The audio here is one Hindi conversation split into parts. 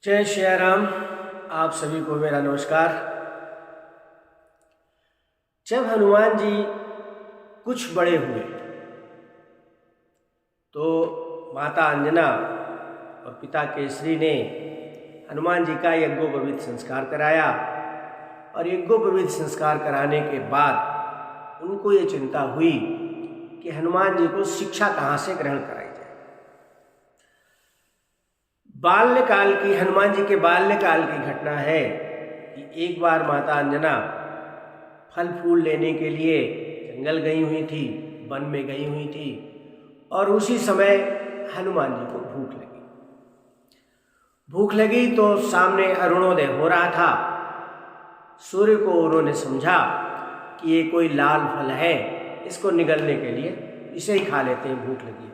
जय श्री राम। आप सभी को मेरा नमस्कार। जब हनुमान जी कुछ बड़े हुए तो माता अंजना और पिता केसरी ने हनुमान जी का यज्ञोपवीत संस्कार कराया और यज्ञोपवीत संस्कार कराने के बाद उनको ये चिंता हुई कि हनुमान जी को शिक्षा कहाँ से ग्रहण कराई जाए। बाल्यकाल की हनुमान जी के बाल्यकाल की घटना है कि एक बार माता अंजना फल फूल लेने के लिए जंगल गई हुई थी, वन में गई हुई थी और उसी समय हनुमान जी को भूख लगी तो सामने अरुणोदय हो रहा था। सूर्य को उन्होंने समझा कि ये कोई लाल फल है, इसको निगलने के लिए इसे ही खा लेते हैं, भूख लगी है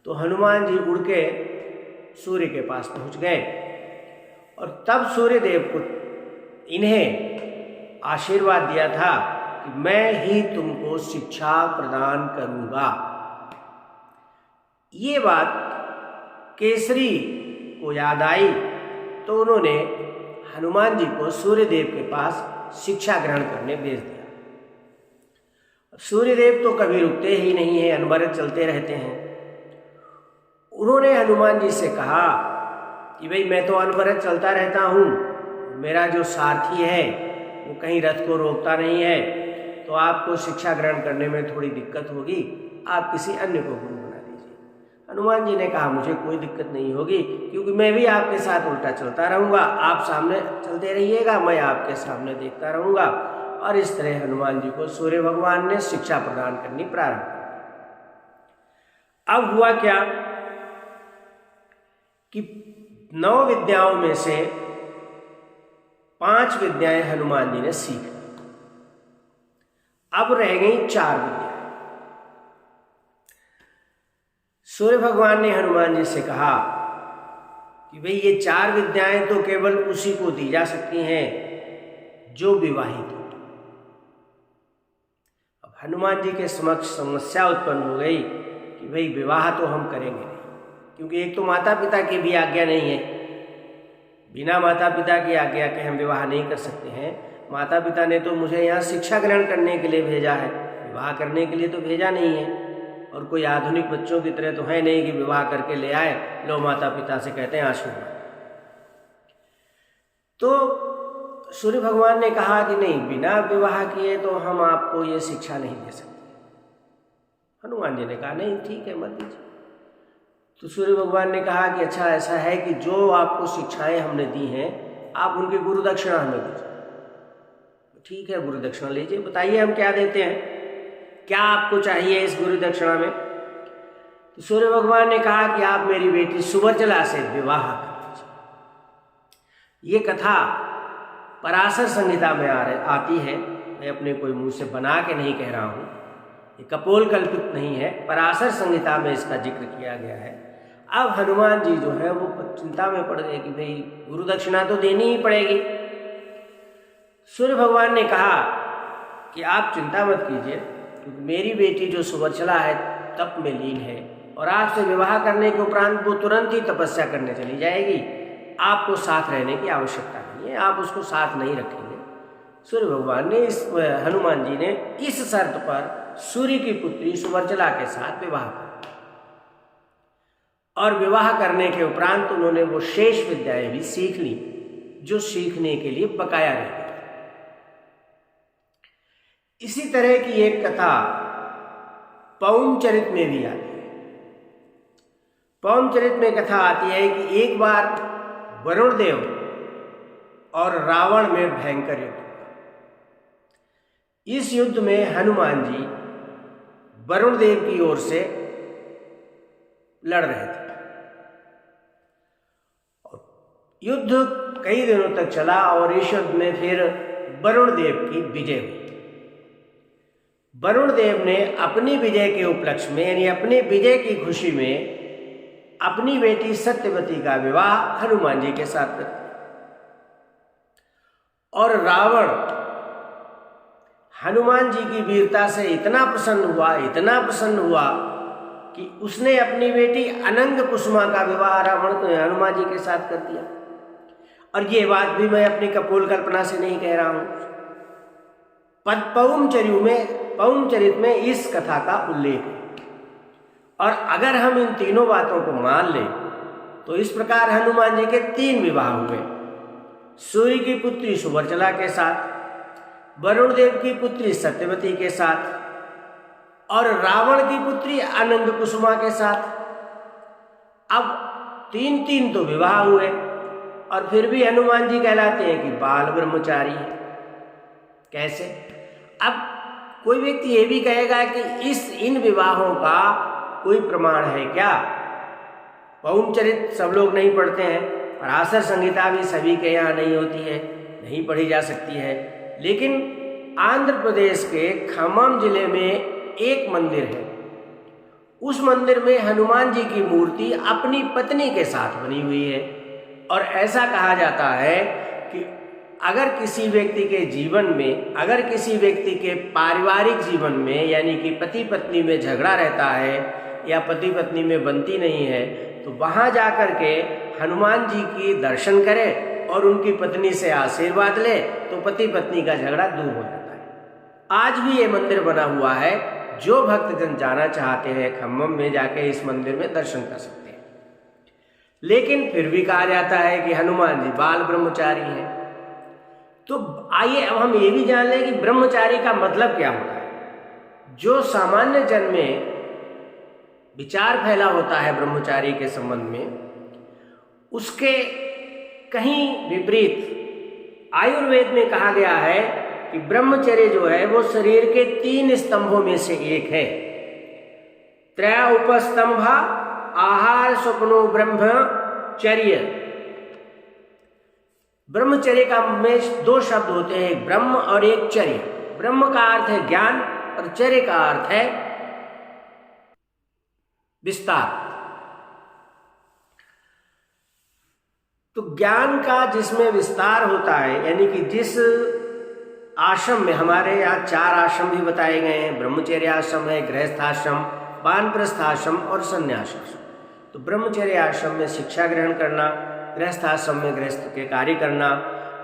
तो हनुमान जी उड़ के सूर्य के पास पहुंच गए और तब सूर्य देव को इन्हें आशीर्वाद दिया था कि मैं ही तुमको शिक्षा प्रदान करूंगा। ये बात केसरी को याद आई तो उन्होंने हनुमान जी को सूर्यदेव के पास शिक्षा ग्रहण करने भेज दिया। सूर्यदेव तो कभी रुकते ही नहीं हैं, अनवरत चलते रहते हैं। उन्होंने हनुमान जी से कहा कि भाई मैं तो अनवरत चलता रहता हूँ, मेरा जो सारथी है वो कहीं रथ को रोकता नहीं है, तो आपको शिक्षा ग्रहण करने में थोड़ी दिक्कत होगी, आप किसी अन्य को गुरु बना दीजिए। हनुमान जी ने कहा मुझे कोई दिक्कत नहीं होगी, क्योंकि मैं भी आपके साथ उल्टा चलता रहूँगा, आप सामने चलते रहिएगा, मैं आपके सामने देखता रहूँगा। और इस तरह हनुमान जी को सूर्य भगवान ने शिक्षा प्रदान करनी प्रारंभ कर। अब हुआ क्या कि 9 विद्याओं में से 5 विद्याएं हनुमान जी ने सीख ली। अब रह गई 4 विद्याएं। सूर्य भगवान ने हनुमान जी से कहा कि भाई ये 4 विद्याएं तो केवल उसी को दी जा सकती हैं जो विवाहित हो। अब हनुमान जी के समक्ष समस्या उत्पन्न हो गई कि भाई विवाह तो हम करेंगे नहीं, क्योंकि एक तो माता पिता की भी आज्ञा नहीं है, बिना माता पिता की आज्ञा के हम विवाह नहीं कर सकते हैं। माता पिता ने तो मुझे यहाँ शिक्षा ग्रहण करने के लिए भेजा है, विवाह करने के लिए तो भेजा नहीं है। और कोई आधुनिक बच्चों की तरह तो है नहीं कि विवाह करके ले आए, लो माता पिता से कहते हैं आशीर्वाद। तो सूर्य भगवान ने कहा कि नहीं, बिना विवाह किए तो हम आपको ये शिक्षा नहीं दे सकते। हनुमान जी ने कहा नहीं ठीक है, मत दीजिए। तो सूर्य भगवान ने कहा कि अच्छा ऐसा है कि जो आपको शिक्षाएं हमने दी हैं आप उनकी गुरु दक्षिणा हमें दीजिए। ठीक है, गुरु दक्षिणा लीजिए, बताइए हम क्या देते हैं, क्या आपको चाहिए इस गुरु दक्षिणा में। तो सूर्य भगवान ने कहा कि आप मेरी बेटी सुवर्चला से विवाह कर लीजिए। ये कथा पराशर संहिता में आती है, मैं अपने कोई मुंह से बना के नहीं कह रहा हूँ, ये कपोल कल्पित नहीं है, पराशर संहिता में इसका जिक्र किया गया है। अब हनुमान जी जो है वो चिंता में पड़ गए कि भाई गुरु दक्षिणा तो देनी ही पड़ेगी। सूर्य भगवान ने कहा कि आप चिंता मत कीजिए, क्योंकि मेरी बेटी जो सुवर्चला है तप में लीन है और आपसे विवाह करने के उपरांत वो तुरंत ही तपस्या करने चली जाएगी, आपको साथ रहने की आवश्यकता नहीं है, आप उसको साथ नहीं रखेंगे। सूर्य भगवान ने हनुमान जी ने इस शर्त पर सूर्य की पुत्री सुवर्चला के साथ विवाह किया और विवाह करने के उपरांत उन्होंने वो शेष विद्याएं भी सीख ली जो सीखने के लिए बकाया रह गई। इसी तरह की एक कथा पौमचरित में भी आती है। पौमचरित में कथा आती है कि एक बार वरुण देव और रावण में भयंकर युद्ध हुआ। इस युद्ध में हनुमान जी वरुण देव की ओर से लड़ रहे थे। युद्ध कई दिनों तक चला और इस युद्ध में फिर वरुण देव की विजय हुई। वरुण देव ने अपनी विजय के उपलक्ष्य में, यानी अपनी विजय की खुशी में, अपनी बेटी सत्यवती का विवाह हनुमान जी के साथ कर दिया। और रावण हनुमान जी की वीरता से इतना प्रसन्न हुआ कि उसने अपनी बेटी अनंग कुसुमा का विवाह हनुमान जी के साथ कर दिया। और ये बात भी मैं अपनी कपोल कल्पना से नहीं कह रहा हूं। पौम चरित में इस कथा का उल्लेख है। और अगर हम इन तीनों बातों को मान लें तो इस प्रकार हनुमान जी के 3 विवाह हुए। सूर्य की पुत्री सुवर्चला के साथ, वरुण देव की पुत्री सत्यवती के साथ और रावण की पुत्री अनंग कुसुमा के साथ। अब 3 तो विवाह हुए और फिर भी हनुमान जी कहलाते हैं कि बाल ब्रह्मचारी हैं। कैसे? अब कोई व्यक्ति ये भी कहेगा कि इन विवाहों का कोई प्रमाण है क्या? पौम चरित सब लोग नहीं पढ़ते हैं, पराशर संहिता भी सभी के यहाँ नहीं होती है, नहीं पढ़ी जा सकती है। लेकिन आंध्र प्रदेश के खम्मम जिले में एक मंदिर है। उस मंदिर में हनुमान जी की मूर्ति अपनी पत्नी के साथ बनी हुई है। और ऐसा कहा जाता है कि अगर किसी व्यक्ति के जीवन में, अगर किसी व्यक्ति के पारिवारिक जीवन में, यानी कि पति पत्नी में झगड़ा रहता है या पति पत्नी में बनती नहीं है, तो वहाँ जाकर के हनुमान जी की दर्शन करे और उनकी पत्नी से आशीर्वाद ले तो पति पत्नी का झगड़ा दूर हो जाता है। आज भी ये मंदिर बना हुआ है। जो भक्तजन जाना चाहते हैं खम्मम में जाके इस मंदिर में दर्शन कर सकते हैं। लेकिन फिर भी कहा जाता है कि हनुमान जी बाल ब्रह्मचारी हैं। तो आइए अब हम ये भी जान लें कि ब्रह्मचारी का मतलब क्या होता है। जो सामान्य जन में विचार फैला होता है ब्रह्मचारी के संबंध में, उसके कहीं विपरीत आयुर्वेद में कहा गया है कि ब्रह्मचर्य जो है वो शरीर के 3 स्तंभों में से एक है। त्रय उपस्तंभा आहार स्वप्नो ब्रह्मचर्य। ब्रह्मचर्य का में 2 शब्द होते हैं, एक ब्रह्म और एक चर्य। ब्रह्म का अर्थ है ज्ञान और चर्य का अर्थ है विस्तार। तो ज्ञान का जिसमें विस्तार होता है, यानी कि जिस आश्रम में, हमारे यहाँ 4 आश्रम भी बताए गए हैं, ब्रह्मचर्य आश्रम है, गृहस्थाश्रम, वानप्रस्थाश्रम और संन्यासाश्रम। तो ब्रह्मचर्य आश्रम में शिक्षा ग्रहण करना, गृहस्थाश्रम में गृहस्थ के कार्य करना।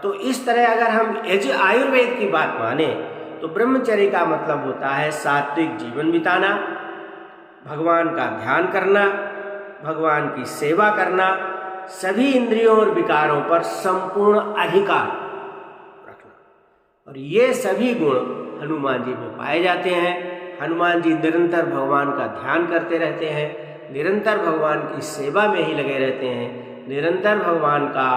तो इस तरह अगर हम आयुर्वेद की बात माने तो ब्रह्मचर्य का मतलब होता है सात्विक जीवन बिताना, भगवान का ध्यान करना, भगवान की सेवा करना, सभी इंद्रियों और विकारों पर संपूर्ण अधिकार रखना। और ये सभी गुण हनुमान जी में पाए जाते हैं। हनुमान जी निरंतर भगवान का ध्यान करते रहते हैं, निरंतर भगवान की सेवा में ही लगे रहते हैं, निरंतर भगवान का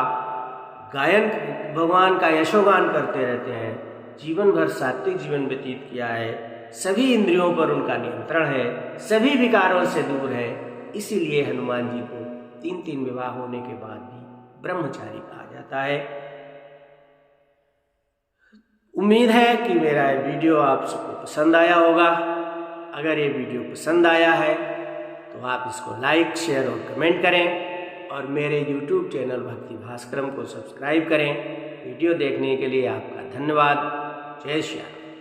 गायन, भगवान का यशोगान करते रहते हैं। जीवन भर सात्विक जीवन व्यतीत किया है, सभी इंद्रियों पर उनका नियंत्रण है, सभी विकारों से दूर है। इसीलिए हनुमान जी को 3 विवाह होने के बाद भी ब्रह्मचारी कहा जाता है। उम्मीद है कि मेरा ये वीडियो आप सबको पसंद आया होगा। अगर ये वीडियो पसंद आया है तो आप इसको लाइक, शेयर और कमेंट करें और मेरे YouTube चैनल भक्ति भास्करम को सब्सक्राइब करें। वीडियो देखने के लिए आपका धन्यवाद। जय श्री राम।